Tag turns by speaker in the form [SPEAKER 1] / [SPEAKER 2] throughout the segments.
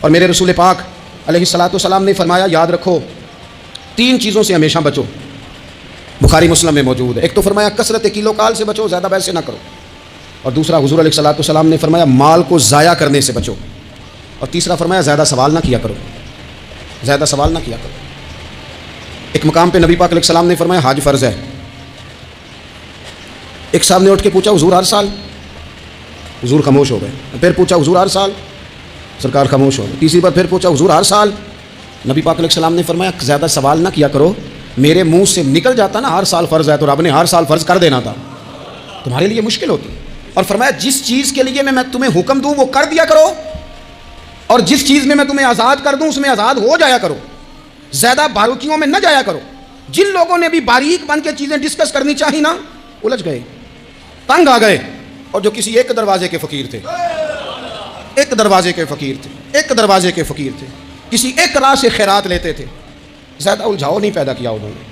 [SPEAKER 1] اور میرے رسول پاک علیہ الصلوۃ والسلام نے فرمایا یاد رکھو 3 چیزوں سے ہمیشہ بچو، بخاری مسلم میں موجود ہے۔ ایک تو فرمایا کثرت کیلو کال سے بچو، زیادہ پیسے نہ کرو، اور دوسرا حضور علیہ الصلوۃ والسلام نے فرمایا مال کو ضائع کرنے سے بچو، اور تیسرا فرمایا زیادہ سوال نہ کیا کرو، زیادہ سوال نہ کیا کرو۔ ایک مقام پہ نبی پاک علیہ السلام نے فرمایا حج فرض ہے۔ ایک صاحب نے اٹھ کے پوچھا حضور ہر سال؟ حضور خاموش ہو گئے۔ پھر پوچھا حضور ہر سال؟ سرکار خاموش ہو گئے۔ تیسری بار پھر پوچھا حضور ہر سال؟ نبی پاک علیہ السلام نے فرمایا زیادہ سوال نہ کیا کرو، میرے منہ سے نکل جاتا نا ہر سال فرض ہے تو رب نے ہر سال فرض کر دینا تھا، تمہارے لیے مشکل ہوتی۔ اور فرمایا جس چیز کے لیے میں تمہیں حکم دوں وہ کر دیا کرو، اور جس چیز میں تمہیں آزاد کر دوں اس میں آزاد ہو جایا کرو، زیادہ باریکیوں میں نہ جایا کرو۔ جن لوگوں نے بھی باریک بن کے چیزیں ڈسکس کرنی چاہی نا الجھ گئے، تنگ آ گئے، اور جو کسی ایک دروازے کے فقیر تھے، ایک دروازے کے فقیر تھے، ایک دروازے کے فقیر تھے، کسی ایک راہ سے خیرات لیتے تھے، زیادہ الجھاؤ نہیں پیدا کیا انہوں نے۔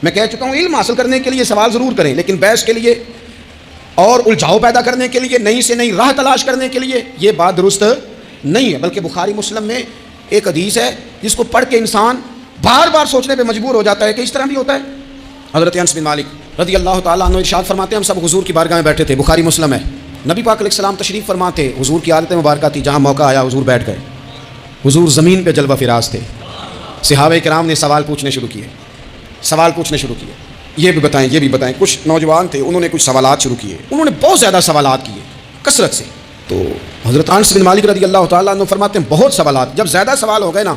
[SPEAKER 1] میں کہہ چکا ہوں علم حاصل کرنے کے لیے سوال ضرور کریں، لیکن بحث کے لیے اور الجھاؤ پیدا کرنے کے لیے، نئی سے نئی راہ تلاش کرنے کے لیے یہ بات درست نہیں ہے۔ بلکہ بخاری مسلم میں ایک حدیث ہے جس کو پڑھ کے انسان بار بار سوچنے پہ مجبور ہو جاتا ہے کہ اس طرح بھی ہوتا ہے۔ حضرت انس بن مالک رضی اللہ تعالیٰ عنہ ارشاد فرماتے ہیں ہم سب حضور کی بارگاہ میں بیٹھے تھے، بخاری مسلم ہے، نبی پاک علیہ السلام تشریف فرما تھے، حضور کی عادت مبارکہ تھی جہاں موقع آیا حضور بیٹھ گئے، حضور زمین پہ جلوہ فراز تھے۔ صحابہ کرام نے سوال پوچھنے شروع کیے، سوال پوچھنے شروع کیے، یہ بھی بتائیں یہ بھی بتائیں۔ کچھ نوجوان تھے انہوں نے کچھ سوالات شروع کیے، انہوں نے بہت زیادہ سوالات کیے کثرت سے۔ تو حضرت انس بن مالک رضی اللہ تعالیٰ عنہ فرماتے ہیں بہت سوالات، جب زیادہ سوال ہو گئے نا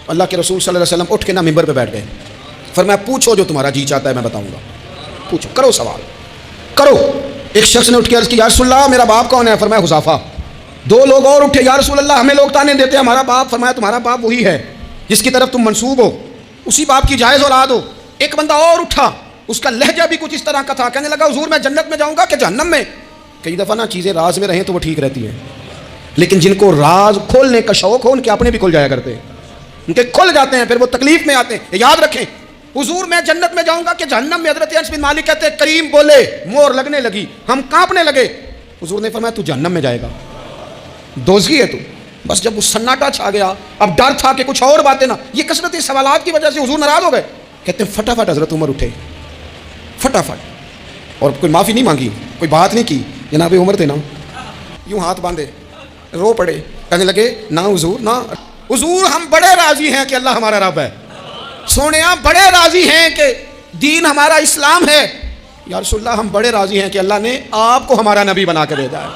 [SPEAKER 1] اللہ کے رسول صلی اللہ علیہ وسلم اٹھ کے نا ممبر پہ بیٹھ گئے، فرمایا پوچھو جو تمہارا جی چاہتا ہے میں بتاؤں گا، پوچھو کرو سوال کرو۔ ایک شخص نے اٹھ کے عرض کی یا رسول اللہ میرا باپ کون ہے؟ فرمایا حذیفہ۔ 2 لوگ اور اٹھے یا رسول اللہ ہمیں لوگ تانے دیتے ہیں ہمارا باپ، فرمایا تمہارا باپ وہی ہے جس کی طرف تم منسوب ہو، اسی باپ کی جائز اولاد ہو۔ ایک بندہ اور اٹھا، اس کا لہجہ بھی کچھ اس طرح کا تھا، کہنے لگا حضور میں جنت میں جاؤں گا کہ جہنم میں؟ کئی دفعہ نا چیزیں راز میں رہیں تو وہ ٹھیک رہتی ہیں، لیکن جن کو راز کھولنے کا شوق ہو ان کے اپنے بھی کھل جایا کرتے ہیں، ان کے کھل جاتے ہیں پھر وہ تکلیف میں آتے ہیں۔ یاد رکھیں حضور میں جنت میں جاؤں گا کہ جہنم میں؟ حضرت انس بن مالک کہتے ہیں کریم بولے، مور لگنے لگی، ہم کانپنے لگے۔ حضور نے فرمایا تو جہنم میں جائے گا، دوزخی ہے تو۔ بس جب وہ سناٹا چھا گیا، اب ڈر تھا کہ کچھ اور باتیں نہ، یہ کثرت سوالات کی وجہ سے حضور ناراض ہو گئے۔ کہتے ہیں فٹافٹ حضرت عمر اٹھے فٹافٹ، اور کوئی معافی نہیں مانگی، کوئی بات نہیں کی، جناب عمر تھے نا یوں ہاتھ باندھے رو پڑے، کہنے لگے نہ حضور نہ حضور، ہم بڑے راضی ہیں کہ اللہ ہمارا رب ہے، سونیا بڑے راضی ہیں کہ دین ہمارا اسلام ہے، یا رسول اللہ ہم بڑے راضی ہیں کہ اللہ نے آپ کو ہمارا نبی بنا کے بھیجا ہے۔